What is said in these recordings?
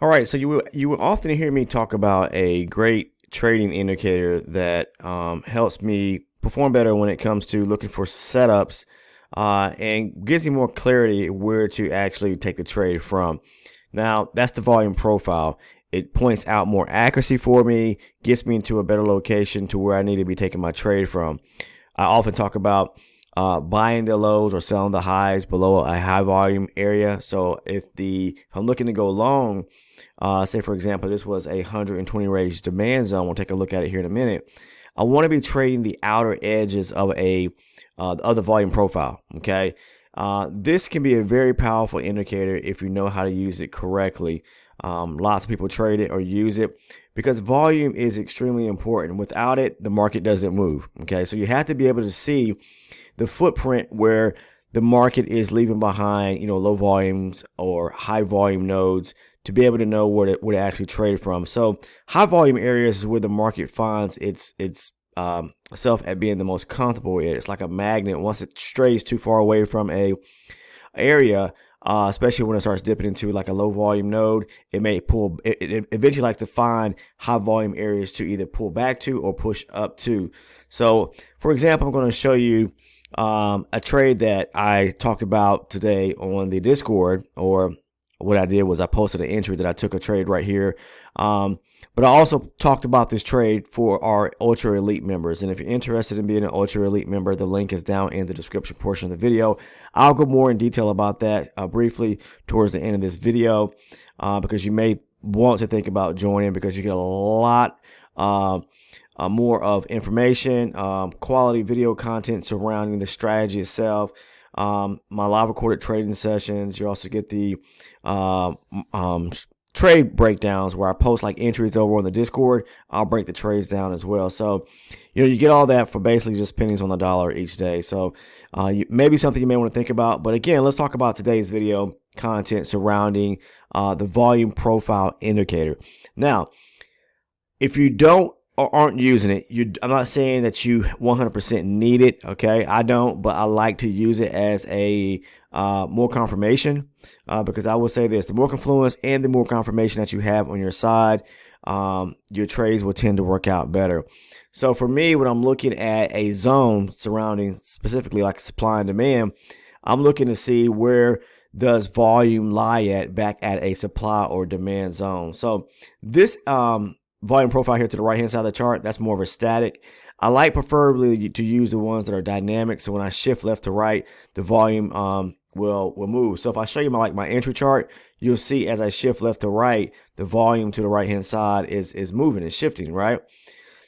All right, so you will often hear me talk about a great trading indicator that helps me perform better when it comes to looking for setups and gives me more clarity where to actually take the trade from. Now, that's the volume profile. It points out more accuracy for me, gets me into a better location to where I need to be taking my trade from. I often talk about buying the lows or selling the highs below a high volume area. So if I'm looking to go long, say for example, this was a 120 range demand zone. We'll take a look at it here in a minute. I want to be trading the outer edges of the volume profile. Okay, this can be a very powerful indicator if you know how to use it correctly. Lots of people trade it or use it because volume is extremely important. Without it, the market doesn't move. Okay, so you have to be able to see the footprint where the market is leaving behind, low volumes or high volume nodes to be able to know where to actually trade from. So high volume areas is where the market finds its self at being the most comfortable. It's like a magnet. Once it strays too far away from a area, especially when it starts dipping into like a low volume node, it may pull. It eventually likes to find high volume areas to either pull back to or push up to. So, for example, I'm going to show you a trade that I talked about today on the Discord. Or what I did was I posted an entry that I took a trade right here. But I also talked about this trade for our Ultra Elite members. And if you're interested in being an Ultra Elite member, the link is down in the description portion of the video. I'll go more in detail about that briefly towards the end of this video because you may want to think about joining because you get a lot more of information, quality video content surrounding the strategy itself, my live recorded trading sessions. You also get the trade breakdowns where I post like entries over on the Discord. I'll break the trades down as well. So, you get all that for basically just pennies on the dollar each day. So, maybe something you may want to think about. But again, let's talk about today's video content surrounding the volume profile indicator. Now, if you don't or aren't using it, I'm not saying that you 100% need it. Okay, I don't, but I like to use it as a more confirmation because I will say this: the more confluence and the more confirmation that you have on your side, your trades will tend to work out better. So for me, when I'm looking at a zone surrounding specifically like supply and demand, I'm looking to see where does volume lie back at a supply or demand zone. So this volume profile here to the right hand side of the chart, that's more of a static. I like preferably to use the ones that are dynamic, so when I shift left to right, the volume will move. So if I show you my entry chart, you'll see as I shift left to right, the volume to the right hand side is moving, it's shifting, right?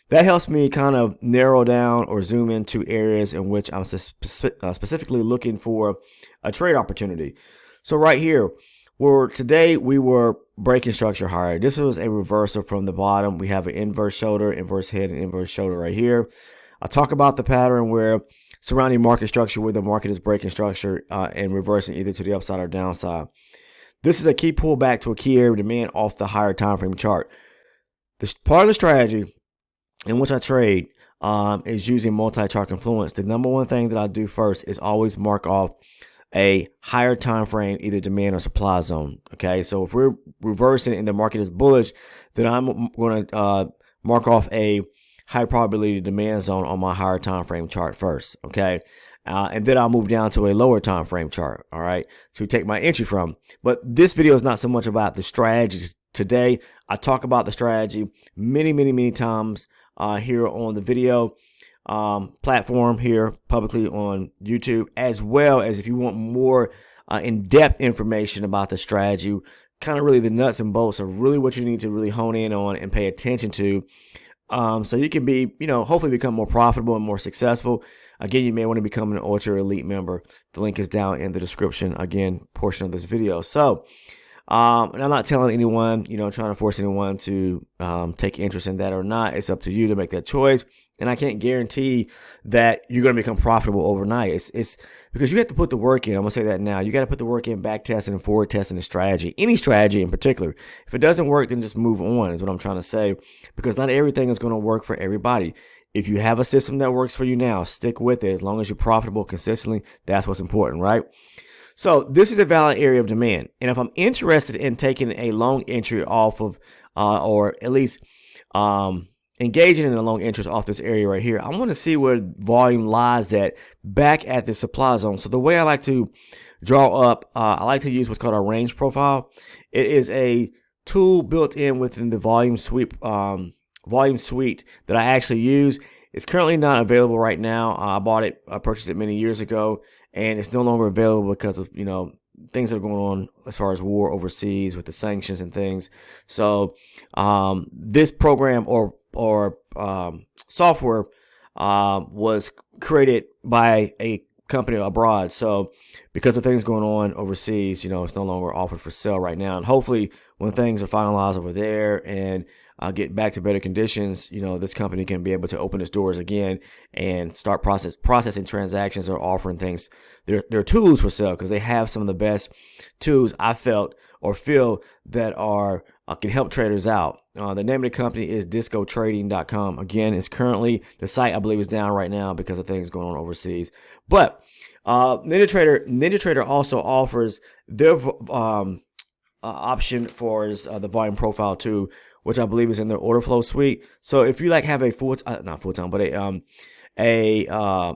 That helps me kind of narrow down or zoom into areas in which I'm specifically looking for a trade opportunity. So right here, where today we were breaking structure higher. This was a reversal from the bottom. We have an inverse shoulder, inverse head, and inverse shoulder right here. I talk about the pattern where surrounding market structure, where the market is breaking structure and reversing either to the upside or downside. This is a key pullback to a key area of demand off the higher time frame chart. This part of the strategy in which I trade is using multi-chart confluence. The number one thing that I do first is always mark off a higher time frame, either demand or supply zone. Okay, so if we're reversing and the market is bullish, then I'm going to mark off a high probability demand zone on my higher time frame chart first. Okay, and then I'll move down to a lower time frame chart. All right, to take my entry from. But this video is not so much about the strategies today. I talk about the strategy many times here on the video platform here publicly on YouTube, as well as if you want more in-depth information about the strategy, kind of really the nuts and bolts of really what you need to really hone in on and pay attention to, so you can be, hopefully become more profitable and more successful. Again, you may want to become an Ultra Elite member. The link is down in the description, again, portion of this video. So, and I'm not telling anyone, trying to force anyone to take interest in that or not. It's up to you to make that choice. And I can't guarantee that you're going to become profitable overnight. It's because you have to put the work in. I'm going to say that now. You got to put the work in, back testing and forward testing the strategy. Any strategy in particular. If it doesn't work, then just move on is what I'm trying to say. Because not everything is going to work for everybody. If you have a system that works for you now, stick with it. As long as you're profitable consistently, that's what's important, right? So this is a valid area of demand. And if I'm interested in taking a long entry off of, or at least engaging in a long interest off this area right here, I want to see where volume lies at back at the supply zone. So the way I like to draw up, I like to use what's called a range profile. It is a tool built in within the volume suite that I actually use. It's currently not available right now. I purchased it many years ago, and it's no longer available because of things that are going on as far as war overseas with the sanctions and things. So this program or software was created by a company abroad. So because of things going on overseas, it's no longer offered for sale right now. And hopefully when things are finalized over there and get back to better conditions, this company can be able to open its doors again and start processing transactions or offering things. Their tools for sale, because they have some of the best tools I feel that are can help traders out. The name of the company is discotrading.com. Again, it's currently, the site I believe is down right now because of things going on overseas. But NinjaTrader also offers their option for the volume profile too, which I believe is in their order flow suite. So if you have a a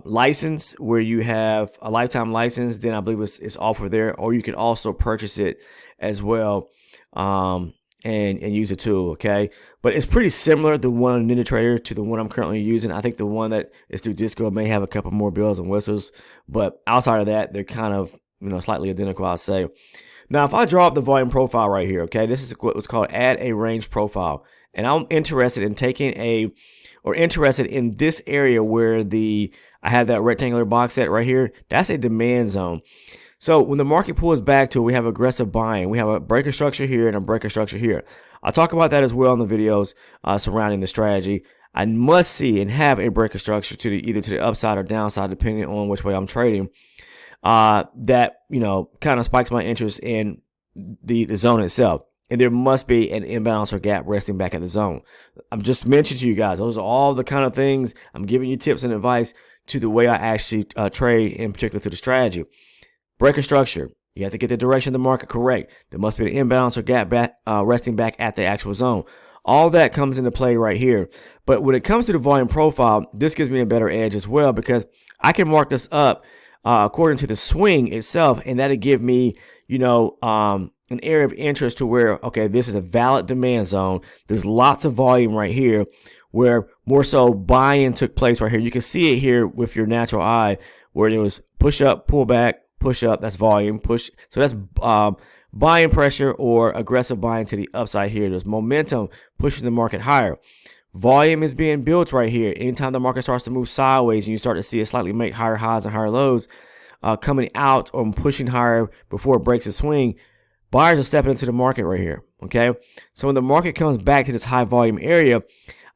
license where you have a lifetime license, then I believe it's offered there, or you can also purchase it as well and use the tool. Okay, but it's pretty similar, the one on NinjaTrader, to the one I'm currently using. I think the one that is through Disco may have a couple more bells and whistles, but outside of that, they're kind of slightly identical, I'd say. Now, if I draw up the volume profile right here, okay, this is what's called add a range profile. And I'm interested in interested in this area where I have that rectangular box set right here. That's a demand zone. So when the market pulls back to, we have aggressive buying. We have a breaker structure here and a breaker structure here. I'll talk about that as well in the videos surrounding the strategy. I must see and have a breaker structure either to the upside or downside, depending on which way I'm trading. That kind of spikes my interest in the zone itself, and there must be an imbalance or gap resting back at the zone. I've just mentioned to you guys, those are all the kind of things I'm giving you tips and advice to the way I actually trade, in particular to the strategy. Breaker structure, you have to get the direction of the market correct. There must be an imbalance or gap resting back at the actual zone. All that comes into play right here. But when it comes to the volume profile, this gives me a better edge as well, because I can mark this up according to the swing itself, and that'll give me, an area of interest to where, okay, this is a valid demand zone. There's lots of volume right here, where more so buying took place right here. You can see it here with your natural eye, where there was push up, pull back, push up. That's volume, push. So that's buying pressure or aggressive buying to the upside here. There's momentum pushing the market higher. Volume is being built right here. Anytime the market starts to move sideways and you start to see it slightly make higher highs and higher lows coming out or pushing higher before it breaks a swing, buyers are stepping into the market right here. Okay, so when the market comes back to this high volume area,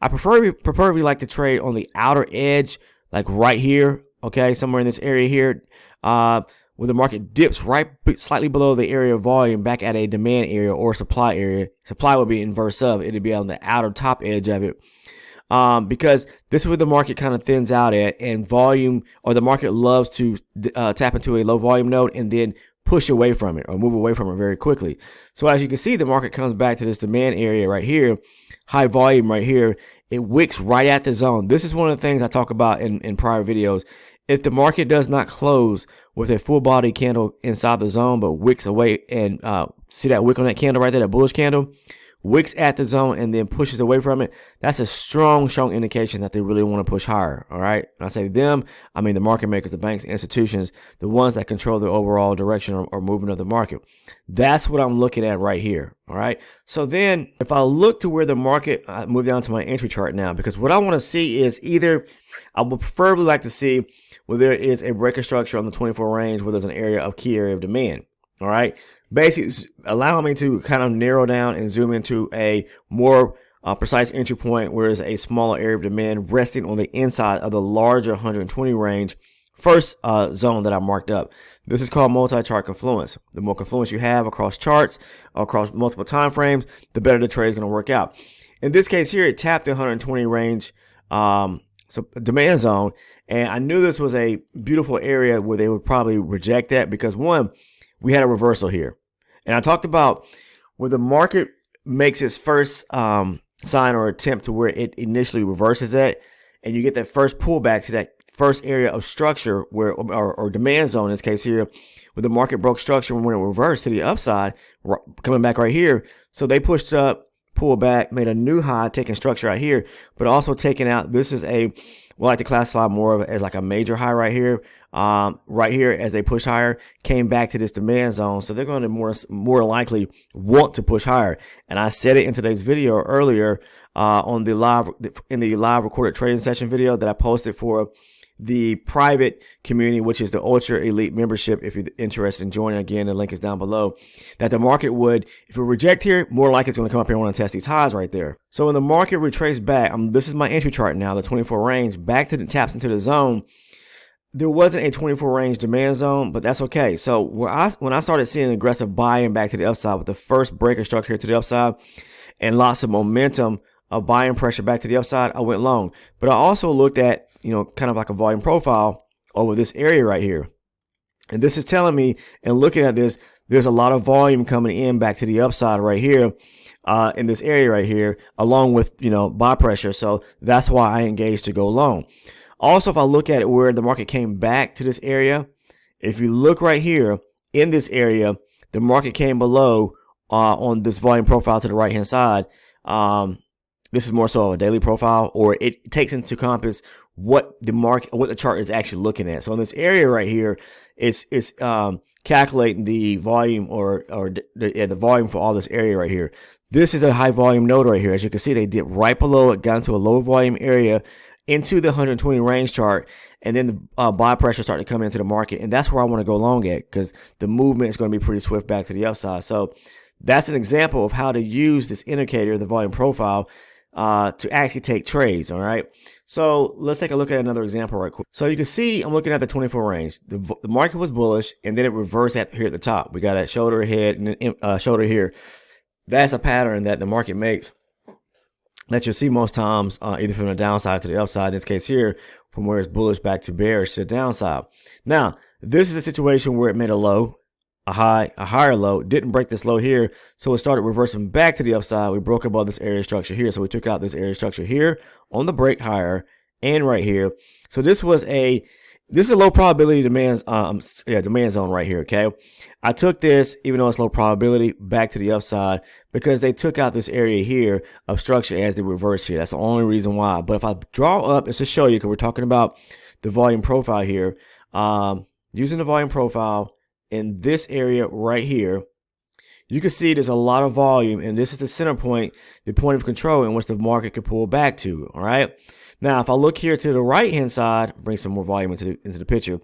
I preferably like to trade on the outer edge, like right here. Okay, somewhere in this area here. When the market dips right slightly below the area of volume back at a demand area or supply area. Supply would be inverse of, it'd be on the outer top edge of it. Because this is where the market kind of thins out at, and volume, or the market loves to tap into a low volume node and then push away from it or move away from it very quickly. So as you can see, the market comes back to this demand area right here, high volume right here. It wicks right at the zone. This is one of the things I talk about in prior videos. If the market does not close with a full body candle inside the zone, but wicks away, and see that wick on that candle right there, that bullish candle, wicks at the zone and then pushes away from it, that's a strong indication that they really want to push higher. All right. And I say them, I mean the market makers, the banks, institutions, the ones that control the overall direction or movement of the market. That's what I'm looking at right here. All right. So then if I look to where the market, I move down to my entry chart now, because what I want to see is either, I would preferably like to see where there is a breaker structure on the 24 range where there's an key area of demand. All right. Basically allowing me to kind of narrow down and zoom into a more precise entry point, where there's a smaller area of demand resting on the inside of the larger 120 range first zone that I marked up. This is called multi-chart confluence. The more confluence you have across charts, across multiple time frames, the better the trade is going to work out. In this case here, it tapped the 120 range demand zone, and I knew this was a beautiful area where they would probably reject that, because one, we had a reversal here. And I talked about where the market makes its first sign or attempt to where it initially reverses at, and you get that first pullback to that first area of structure where, or demand zone in this case here, where the market broke structure when it reversed to the upside, coming back right here. So they pushed up, pulled back, made a new high, taking structure right here, but also taking out, this is a, we like to classify more of it as like a major high right here. Right here, as they push higher, came back to this demand zone. So they're going to more likely want to push higher. And I said it in today's video earlier on the live recorded trading session video that I posted for the private community, which is the ultra elite membership. If you're interested in joining, again, the link is down below. That the market would, if it reject here, more likely it's going to come up here and want to test these highs right there. So when the market retraced back, this is my entry chart now, the 24 range, back to the taps into the zone. There wasn't a 24 range demand zone, but that's okay. So when I started seeing aggressive buying back to the upside with the first breaker structure here to the upside and lots of momentum of buying pressure back to the upside, I went long. But I also looked at, kind of like a volume profile over this area right here. And this is telling me, and looking at this, there's a lot of volume coming in back to the upside right here in this area right here, along with, buy pressure. So that's why I engaged to go long. Also, if I look at it where the market came back to this area, if you look right here in this area, the market came below on this volume profile to the right hand side. This is more so a daily profile, or it takes into compass what the chart is actually looking at. So in this area right here, it's calculating the volume or the volume for all this area right here. This is a high volume node right here. As you can see, they dipped right below it, got into a low volume area into the 120 range chart, and then the buy pressure started to come into the market, and that's where I want to go long at, because the movement is going to be pretty swift back to the upside. So that's an example of how to use this indicator, the volume profile, to actually take trades. All right, so let's take a look at another example right quick. So you can see I'm looking at the 24 range. The market was bullish, and then it reversed here at the top. We got a shoulder ahead and then shoulder here. That's a pattern that the market makes that you'll see most times, either from the downside to the upside. In this case here, from where it's bullish back to bearish to the downside. Now, this is a situation where it made a low, a high, a higher low, didn't break this low here, so it started reversing back to the upside. We broke above this area structure here, so we took out this area structure here on the break higher and right here. So this is a low probability demand zone right here. Okay, I took this, even though it's low probability, back to the upside because they took out this area here of structure as they reverse here. That's the only reason why. But if I draw up, it's to show you, because we're talking about the volume profile here, using the volume profile in this area right here, you can see there's a lot of volume, and this is the center point, the point of control in which the market could pull back to. All right. Now, if I look here to the right-hand side, bring some more volume into the picture,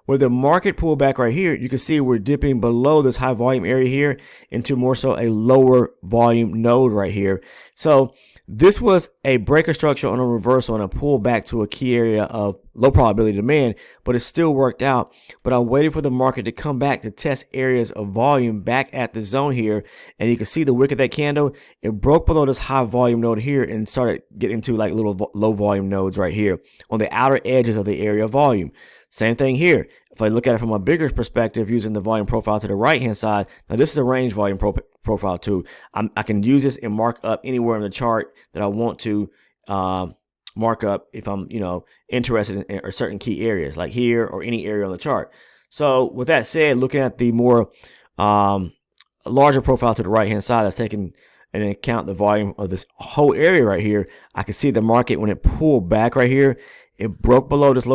where the market pulled back right here, you can see we're dipping below this high volume area here into more so a lower volume node right here. So this was a breaker structure on a reversal and a pull back to a key area of low probability demand, but it still worked out. But I waited for the market to come back to test areas of volume back at the zone here. And you can see the wick of that candle, it broke below this high volume node here and started getting into like little low volume nodes right here on the outer edges of the area of volume. Same thing here. If I look at it from a bigger perspective, using the volume profile to the right-hand side, now this is a range volume profile too. I can use this and mark up anywhere in the chart that I want to mark up if I'm, interested in certain key areas, like here or any area on the chart. So with that said, looking at the more larger profile to the right-hand side, that's taking into account the volume of this whole area right here, I can see the market when it pulled back right here, it broke below this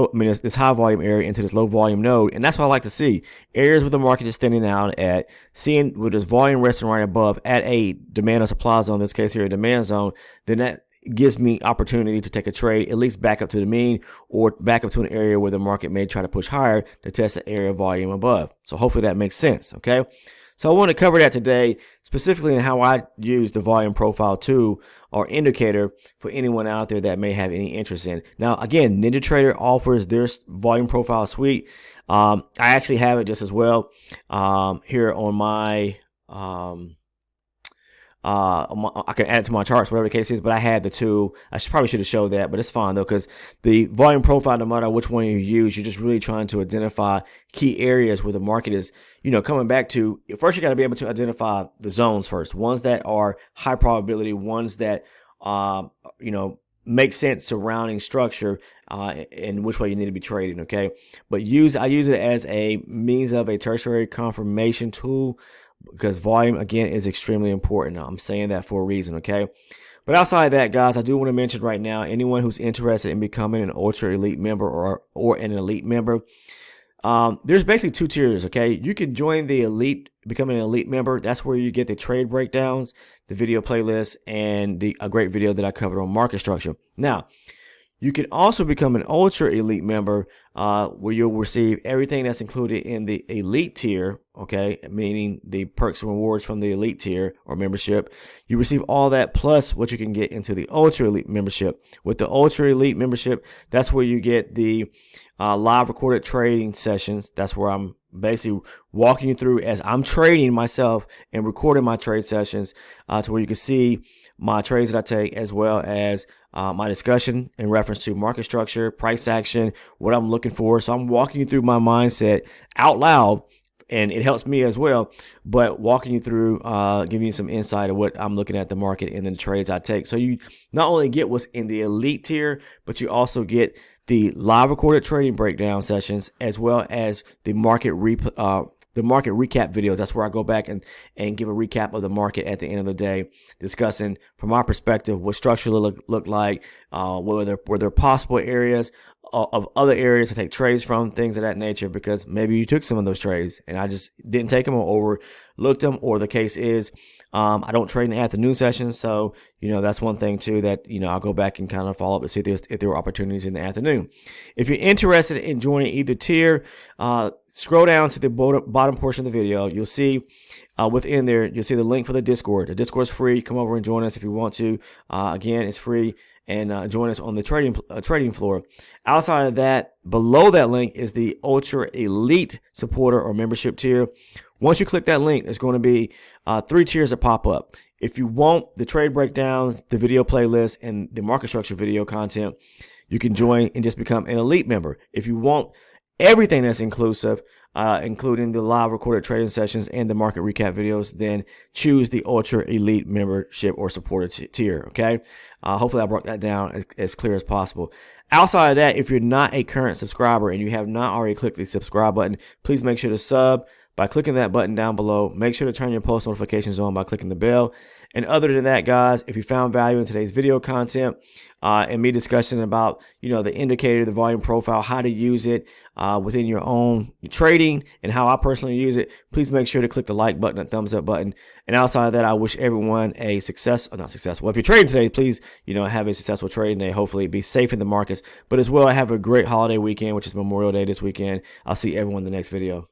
this high volume area into this low volume node. And that's what I like to see. Areas where the market is standing out at, seeing with this volume resting right above at a demand or supply zone, in this case here a demand zone, then that gives me opportunity to take a trade, at least back up to the mean or back up to an area where the market may try to push higher to test the area of volume above. So hopefully that makes sense. Okay. So I want to cover that today, specifically in how I use the volume profile tool or indicator for anyone out there that may have any interest in. Now, again, NinjaTrader offers their volume profile suite. I actually have it just as well here on my I can add it to my charts, whatever the case is, but I had the tool. Probably should have showed that, but it's fine though, because the volume profile, no matter which one you use, you're just really trying to identify key areas where the market is, coming back to. First, you got to be able to identify the zones first, ones that are high probability, ones that, make sense surrounding structure, and which way you need to be trading. Okay. But I use it as a means of a tertiary confirmation tool, because volume, again, is extremely important. I'm saying that for a reason. Okay. But outside of that, guys, I do want to mention right now, anyone who's interested in becoming an ultra elite member or an elite member, there's basically 2 tiers. Okay. You can join the elite, becoming an elite member. That's where you get the trade breakdowns, the video playlist, and a great video that I covered on market structure. Now, you can also become an ultra elite member, where you'll receive everything that's included in the elite tier. Okay, meaning the perks and rewards from the elite tier or membership. You receive all that plus what you can get into the ultra elite membership. With the ultra elite membership, that's where you get the live recorded trading sessions. That's where I'm basically walking you through as I'm trading myself and recording my trade sessions, to where you can see my trades that I take, as well as my discussion in reference to market structure, price action, what I'm looking for. So I'm walking you through my mindset out loud, and it helps me as well, but walking you through, giving you some insight of what I'm looking at the market and the trades I take. So you not only get what's in the elite tier, but you also get the live recorded trading breakdown sessions, as well as the market recap videos. That's where I go back and give a recap of the market at the end of the day, discussing from my perspective what structure look like, were there possible areas of other areas to take trades from, things of that nature, because maybe you took some of those trades and I just didn't take them or overlooked them, or the case is, I don't trade in the afternoon sessions. So, that's one thing too that, I'll go back and kind of follow up to see if there were opportunities in the afternoon. If you're interested in joining either tier, scroll down to the bottom portion of the video. You'll see within there, you'll see the link for the Discord. The Discord is free. Come over and join us if you want to. Again, it's free. And join us on the trading floor. Outside of that, below that link is the Ultra Elite supporter or membership tier. Once you click that link, there's going to be 3 tiers that pop up. If you want the trade breakdowns, the video playlist, and the market structure video content, you can join and just become an elite member. If you want everything that's inclusive, including the live recorded trading sessions and the market recap videos, then choose the Ultra Elite membership or supporter tier. Okay. Hopefully I broke that down as clear as possible. Outside of that, if you're not a current subscriber and you have not already clicked the subscribe button, please make sure to sub by clicking that button down below. Make sure to turn your post notifications on by clicking the bell. And other than that, guys, if you found value in today's video content, and me discussing about, the indicator, the volume profile, how to use it within your own trading, and how I personally use it, please make sure to click the like button and thumbs up button. And outside of that, I wish everyone a not successful. If you're trading today, please, have a successful trading day. Hopefully be safe in the markets, but as well, have a great holiday weekend, which is Memorial Day this weekend. I'll see everyone in the next video.